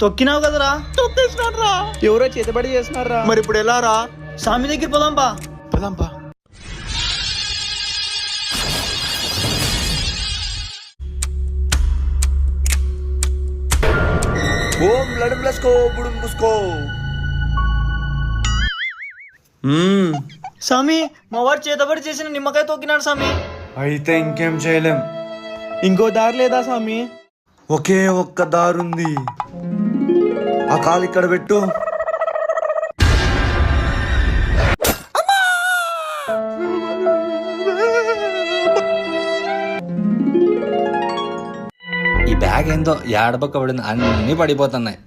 తొక్కినావు కదరా. తొక్కేసినారా? ఎవరో చేతబడి చేస్తున్నారా? మరి ఇప్పుడు ఎలా రా? స్వామి దగ్గర పోదాంపా. పదాంపా. ఓం లడుం లస్కో బుడుం బుస్కో. స్వామి మా వాడు చేతబడి చేసిన నిమ్మకాయ తొక్కినాడు స్వామి. అయితే ఇంకేం చేయలేం. ఇంకో దారి లేదా స్వామి? ఒకే ఒక్క దారుంది. ఆ కాలు ఇక్కడ పెట్టు. ఈ బ్యాగ్ ఏందో ఏడబక్క పడింది, అన్నీ పడిపోతున్నాయి.